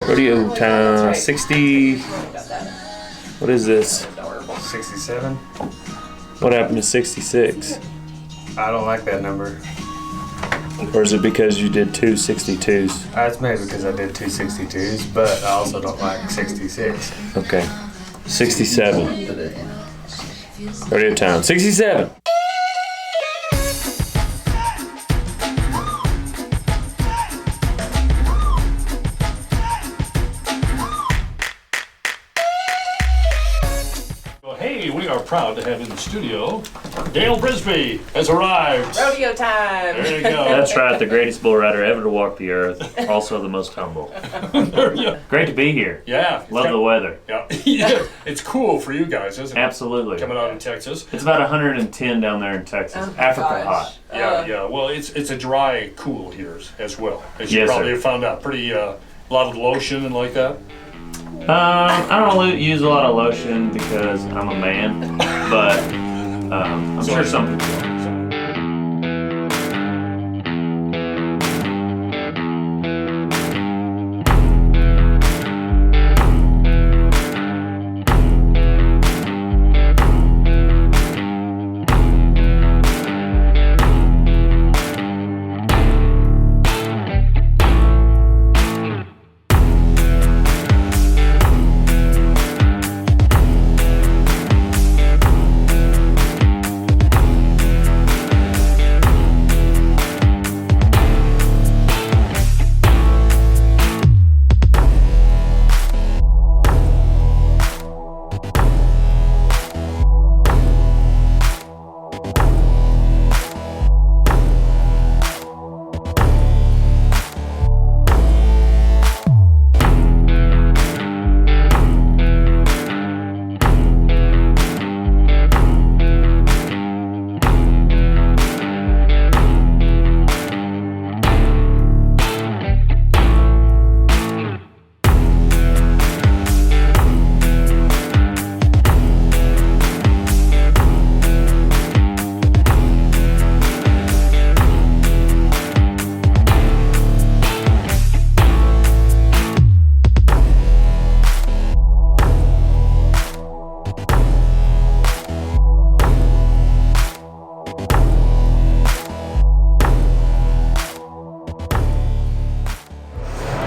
Rodeo time 60. What is this? 67. What happened to 66? I don't like that number. Or is it because you did two 62s? It's maybe because I did two 62s, but I also don't like 66. Okay. 67. Rodeo time 67. Hey, we are proud to have in the studio, Dale Brisby has arrived. Rodeo time. There you go. That's right, the greatest bull rider ever to walk the earth. Also the most humble. Great to be here. Yeah. Love the weather. Yeah. Yeah. It's cool for you guys, isn't it? Absolutely. Coming out in Texas. It's about 110 down there in Texas. Oh, Africa gosh. hot. Yeah. Well, it's a dry, cool here as well. As you Yes, probably sir. have found out. Pretty, a lot of lotion and like that. I don't use a lot of lotion because I'm a man, but I'm sure some people do.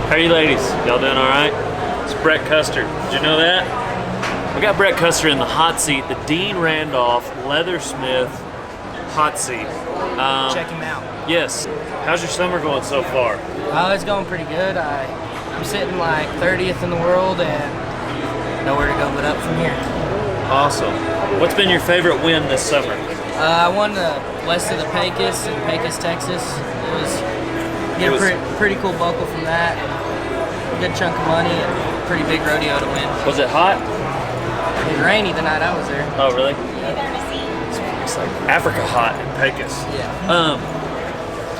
How are you ladies? Y'all doing all right? It's Brett Custer. Did you know that? We got Brett Custer in the hot seat, the Dean Randolph Leathersmith hot seat. Check him out. Yes. How's your summer going so far? It's going pretty good. I'm sitting like 30th in the world and nowhere to go but up from here. Awesome. What's been your favorite win this summer? I won the west of the Pecos in Pecos, Texas. It was pretty cool buckle from that. And a good chunk of money and pretty big rodeo to win. Was it hot? It was rainy the night I was there. Oh, really? It's like Africa hot in Pecos. Yeah.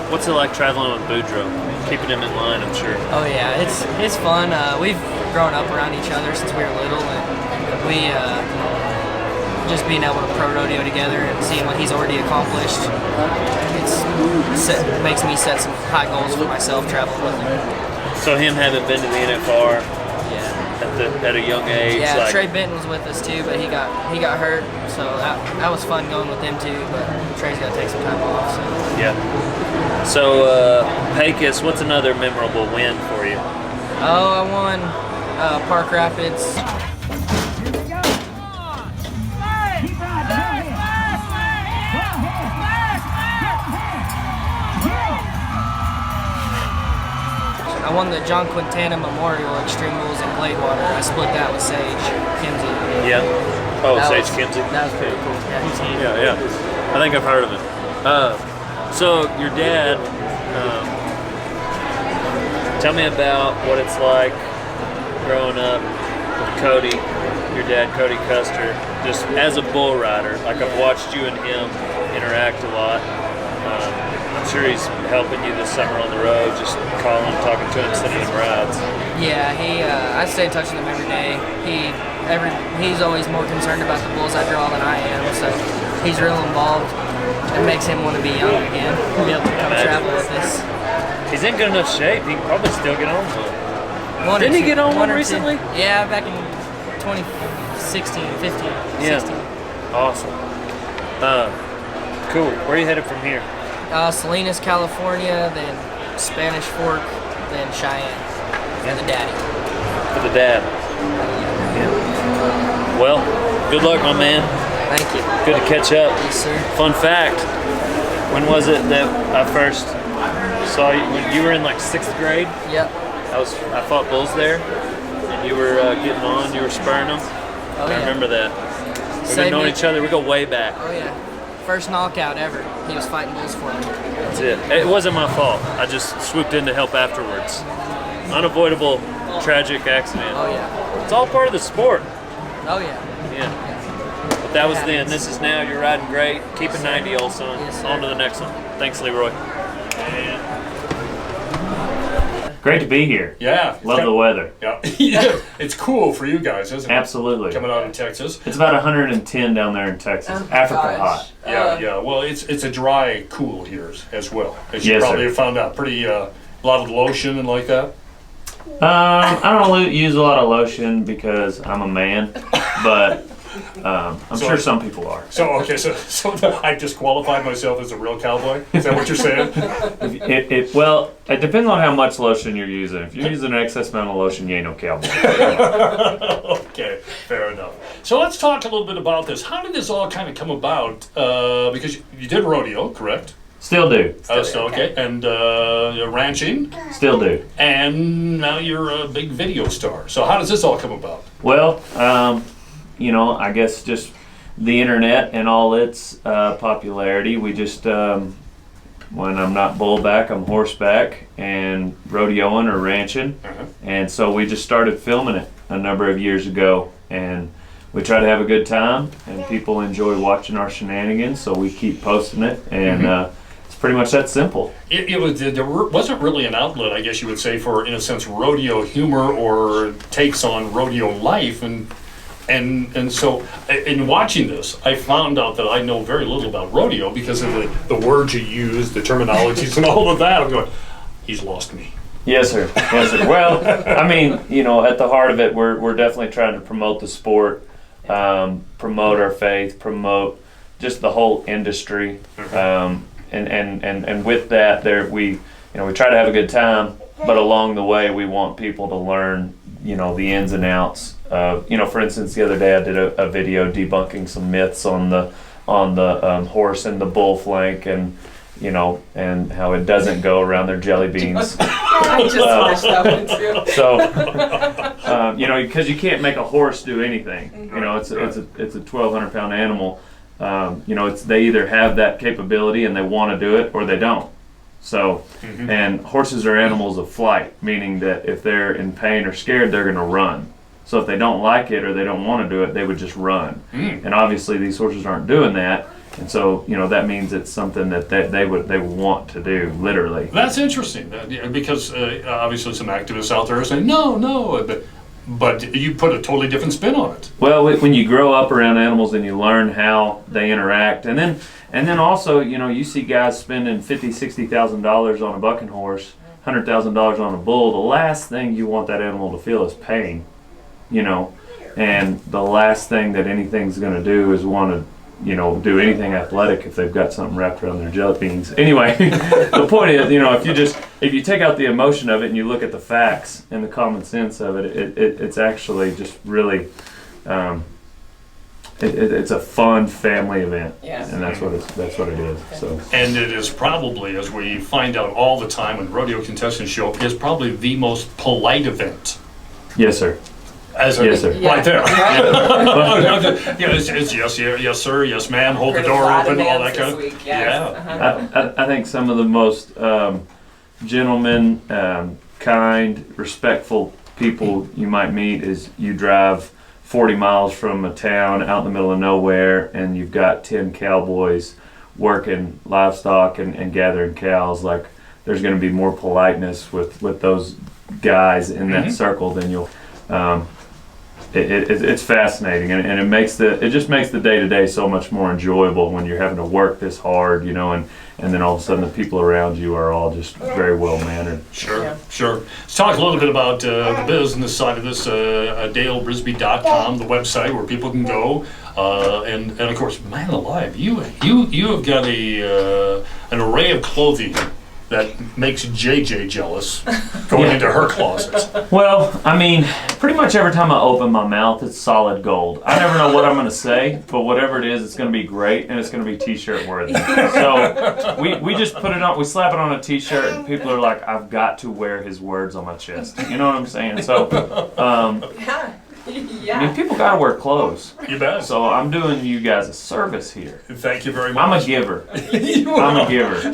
What's it like traveling with Boudreaux? Keeping him in line, I'm sure. Oh yeah, it's fun. We've grown up around each other since we were little, and we just being able to pro rodeo together and seeing what he's already accomplished, makes me set some high goals for myself traveling with him. So him having been to the NFR Yeah. at a young age. Yeah, like, Trey Benton was with us too, but he got hurt, so that was fun going with him too. But Trey's got to take some time off. So. Yeah. So Pecos, what's another memorable win for you? Oh, I won Park Rapids. I won the John Quintana Memorial Extreme Rules in Gladewater. I split that with Sage Kimsey. Yeah. Oh, That Sage was- Kimsey. That was pretty cool. Yeah, he's handy. Yeah. I think I've heard of it. So your dad, tell me about what it's like growing up with Cody, your dad, Cody Custer, just as a bull rider. Like I've watched you and him interact a lot. I'm sure he's helping you this summer on the road, just calling, talking to him, sending him rides. Yeah, I stay in touch with him every day. He's always more concerned about the bulls I draw than I am, so he's real involved. It makes him want to be young again, be able to come travel with us. He's in good enough shape. He can probably still get on with it. Didn't he get on one or two. recently? Yeah, back in 2016, 15, Yeah. 16. Awesome. Cool. Where are you headed from here? Salinas, California, then Spanish Fork, then Cheyenne. And the daddy. For the dad. Yeah. Well, good luck, my man. Thank you. Good to catch up. Yes, sir. Fun fact, when was it that I first saw you? When you were in like 6th grade? Yep. I fought bulls there, and you were getting on, you were spurring them. Oh, I yeah. remember that. We've Saved been knowing me. each other, we go way back. Oh, yeah. First knockout ever. He was fighting bulls for me. That's it. It wasn't my fault. I just swooped in to help afterwards. Unavoidable, tragic accident. Oh, yeah. It's all part of the sport. Oh, yeah. Yeah. But that was It then. happens. This is now. You're riding great. Keep it 90, old son. Yes, sir. On to the next one. Thanks, Leroy. Great to be here. Yeah. Love the weather. Yeah. Yeah. It's cool for you guys, isn't it? Absolutely. Coming out of Texas. It's about 110 down there in Texas. Africa hot. Yeah. Well, it's a dry, cool here as well, as you Yes, probably sir. have found out. Pretty a lot of lotion and like that. I don't use a lot of lotion because I'm a man, but I'm So- sure some people are. So okay, so I disqualified myself as a real cowboy. Is that what you're saying? Well, it depends on how much lotion you're using. If you're using an excess amount of lotion, you ain't no cowboy. Okay, fair enough. So let's talk a little bit about this. How did this all kind of come about? Because you did rodeo, correct? Still do. Okay. And ranching, Still do. and now you're a big video star. So how does this all come about? Well, I guess just the internet and all its popularity. We just, when I'm not bullback, I'm horseback and rodeoing or ranching. Uh-huh. And so we just started filming it a number of years ago. And we try to have a good time, and people enjoy watching our shenanigans, so we keep posting it. And it's pretty much that simple. There wasn't really an outlet, I guess you would say, for, in a sense, rodeo humor or takes on rodeo life. And so in watching this, I found out that I know very little about rodeo because of the words you use, the terminologies, and all of that. I'm going, he's lost me. Yes, sir. Yes, sir. Well, I mean, at the heart of it, we're definitely trying to promote the sport, promote our faith, promote just the whole industry, and with that, we try to have a good time, but along the way, we want people to learn, the ins and outs. For instance, the other day I did a video debunking some myths on the horse and the bull flank, and and how it doesn't go around their jelly beans. I just watched that one too. So, because you can't make a horse do anything. It's a 1,200 pound animal. They either have that capability and they want to do it, or they don't. So, and horses are animals of flight, meaning that if they're in pain or scared, they're going to run. So if they don't like it or they don't want to do it, they would just run. And obviously these horses aren't doing that. And so, that means it's something that they would want to do, literally. That's interesting, because obviously some activists out there are saying, no, but you put a totally different spin on it. Well, when you grow up around animals and you learn how they interact, and then also, you see guys spending $50,000-$60,000 on a bucking horse, $100,000 on a bull. The last thing you want that animal to feel is pain, and the last thing that anything's going to do is want to do anything athletic if they've got something wrapped around their jelly beans. Anyway, the point is, if you take out the emotion of it and you look at the facts and the common sense of it, it's actually just really, it's a fun family event. Yes. And that's what it is. So. And it is probably, as we find out all the time when rodeo contestants show up, is probably the most polite event. Yes, sir. Yes, sir. Right there. It's yes, sir, yes, ma'am, hold the Heard a door lot of open, all that names kind of. this week, yes. Yeah. I think some of the most gentlemen, kind, respectful people you might meet is you drive 40 miles from a town out in the middle of nowhere, and you've got 10 cowboys working livestock and gathering cows. Like, there's going to be more politeness with those guys in that circle than you'll. it's fascinating, and it just makes the day to day so much more enjoyable when you're having to work this hard, and then all of a sudden the people around you are all just very well mannered. Sure. Let's talk a little bit about the business side of this. DaleBrisby.com, the website where people can go, and of course, man alive, you have got an array of clothing that makes JJ jealous going into her closet. Well, I mean, pretty much every time I open my mouth, it's solid gold. I never know what I'm going to say, but whatever it is, it's going to be great, and it's going to be T-shirt worthy. So we just put it on, we slap it on a T-shirt, and people are like, I've got to wear his words on my chest. You know what I'm saying? So, Yeah. I mean, people got to wear clothes. You bet. So I'm doing you guys a service here. Thank you very much. I'm a giver. I'm a giver.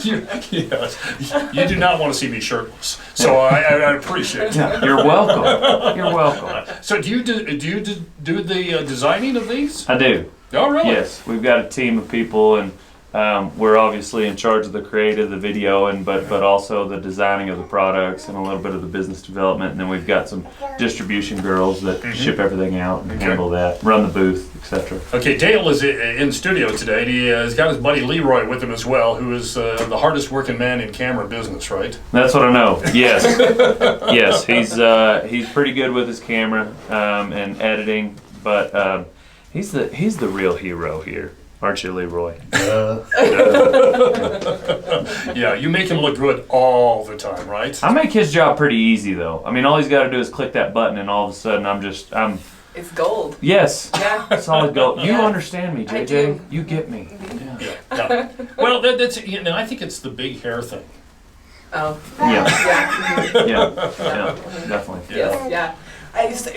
You do not want to see me shirtless, so I appreciate that. You're welcome. You're welcome. So do you do the designing of these? I do. Oh, really? Yes, we've got a team of people, and we're obviously in charge of the creative, the video, but also the designing of the products and a little bit of the business development. And then we've got some distribution girls that ship everything out and handle that, run the booth, etc. Okay, Dale is in studio today, and he has got his buddy Leroy with him as well, who is the hardest working man in camera business, right? That's what I know. Yes, yes, he's pretty good with his camera and editing, but he's the real hero here. Aren't you, Leroy? Yeah, you make him look good all the time, right? I make his job pretty easy, though. I mean, all he's got to do is click that button, and all of a sudden, I'm. It's gold. Yes. Yeah. Solid gold. You Yeah. understand me, I JJ. do. You get me. Yeah. Well, that's I think it's the big hair thing. Oh. Yeah. Yeah. Yeah. Definitely. Yes. Yeah.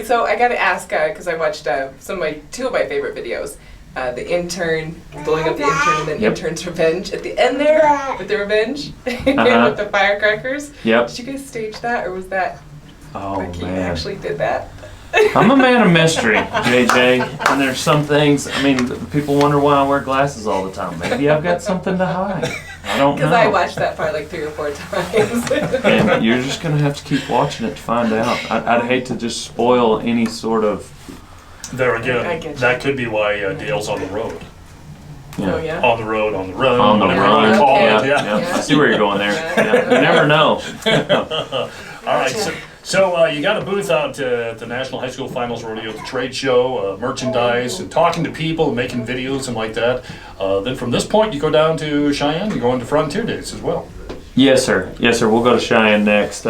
So I got to ask because I watched two of my favorite videos. The intern, blowing up the intern, and then intern's revenge at the end there with the revenge with the firecrackers. Yep. Did you guys stage that, or was that Becky man. actually did that? I'm a man of mystery, JJ. And there's some things, I mean, people wonder why I wear glasses all the time. Maybe I've got something to hide. I don't know. Because I watched that part like 3 or 4 times. And you're just going to have to keep watching it to find out. I'd hate to just spoil any sort of... There I again, get you. that could be why Dale's on the road. Oh yeah. On the road, On the whatever you want run. to call Okay. it. Yeah. I see where you're going there. Yeah. You never know. All right. So you got a booth out at the National High School Finals Rodeo, the trade show, merchandise, and talking to people, and making videos and like that. Then from this point, you go down to Cheyenne. You go into Frontier Days as well. Yes, sir. Yes, sir. We'll go to Cheyenne next.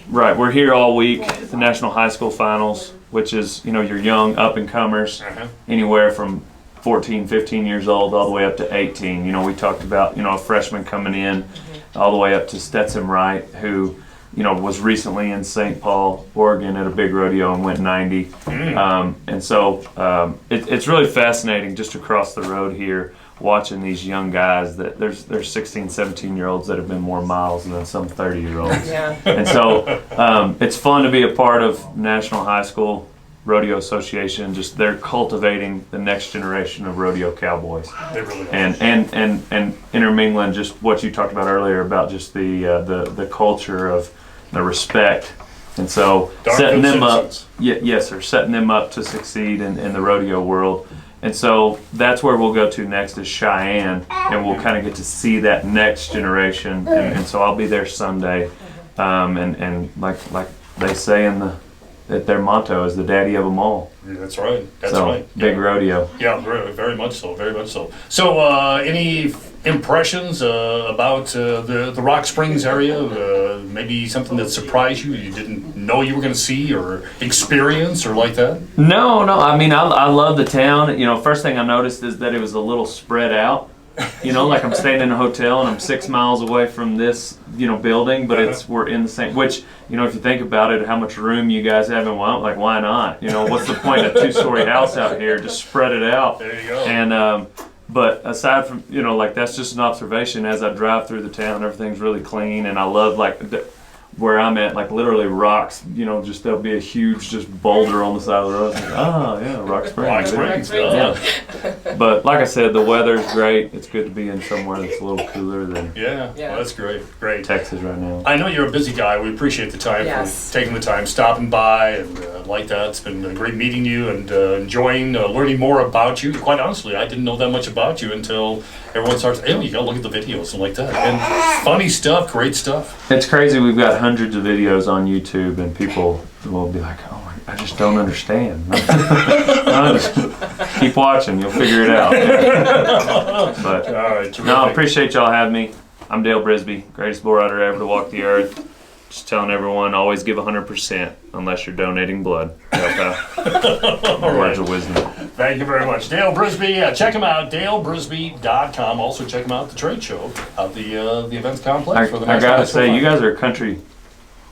Right, we're here all week at the National High School Finals, which is, your young up-and-comers, anywhere from 14, 15 years old all the way up to 18. We talked about, a freshman coming in all the way up to Stetson Wright, who, was recently in St. Paul, Oregon at a big rodeo and went 90. And so it's really fascinating just across the road here, watching these young guys that there's 16, 17-year-olds that have been more miles than some 30-year-olds. Yeah. And so it's fun to be a part of National High School Rodeo Association. Just they're cultivating the next generation of rodeo cowboys. They really are. And intermingling just what you talked about earlier about just the culture of the respect. And so setting them up, yes sir, setting them up to succeed in the rodeo world. And so that's where we'll go to next is Cheyenne, and we'll kind of get to see that next generation. And so I'll be there Sunday, and like they say that their motto is the daddy of them all. Yeah, that's right. Big rodeo. Yeah, very much so. Very much so. So, any impressions about the Rock Springs area? Maybe something that surprised you didn't know you were going to see or experience or like that? No. I mean, I love the town. First thing I noticed is that it was a little spread out. Like I'm staying in a hotel and I'm 6 miles away from this, building, but we're in the same, which, if you think about it, how much room you guys have and why not? What's the point of a 2-story house out here? Just spread it out. There you go. And, but aside from, that's just an observation as I drive through the town, everything's really clean. And I love where I'm at, like literally rocks, just there'll be a huge just boulder on the side of the road. Like, oh yeah, Rock Springs. Rock Springs. Yeah. But like I said, the weather's great. It's good to be in somewhere that's a little cooler than Yeah, well, that's great. Texas right now. I know you're a busy guy. We appreciate the time Yes. for taking the time, stopping by, and like that. It's been great meeting you and enjoying learning more about you. Quite honestly, I didn't know that much about you until everyone starts. Hey, you gotta look at the videos and like that. And funny stuff, great stuff. It's crazy. We've got hundreds of videos on YouTube, and people will be like, "Oh, I just don't understand." Keep watching, you'll figure it out. But All right, no, I appreciate y'all having me. I'm Dale Brisby, greatest bull rider ever to walk the earth. Just telling everyone, always give 100% unless you're donating blood. Words of wisdom. Thank you very much, Dale Brisby. Check him out, dalebrisby.com. Also, check him out at the trade show at the events complex. For the I next gotta National say, you Night. guys are a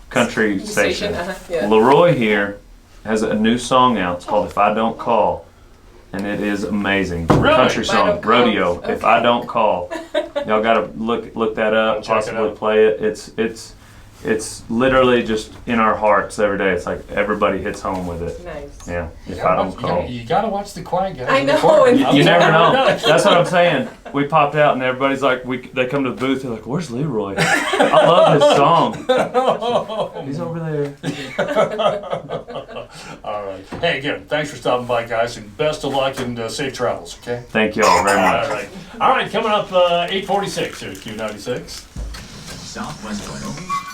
country station. Yeah. Leroy here has a new song out. It's called "If I Don't Call," and it is amazing. Really? Country If I song, Don't Call. Rodeo. If I Don't Call, y'all gotta look that up. Check it Possibly out. play it. It's literally just in our hearts every day. It's like everybody hits home with it. Nice. Yeah. If I don't call. You gotta watch the Quiet Guys. I in the know, corner. and You never know. No. That's what I'm saying. We popped out and everybody's like, they come to the booth. They're like, "Where's Leroy? I love his song. He's over there." All right. Hey, again, thanks for stopping by, guys, and best of luck and safe travels, okay? Thank y'all very much. All right, coming up 8:46 here at Q96. Southwest Wyoming's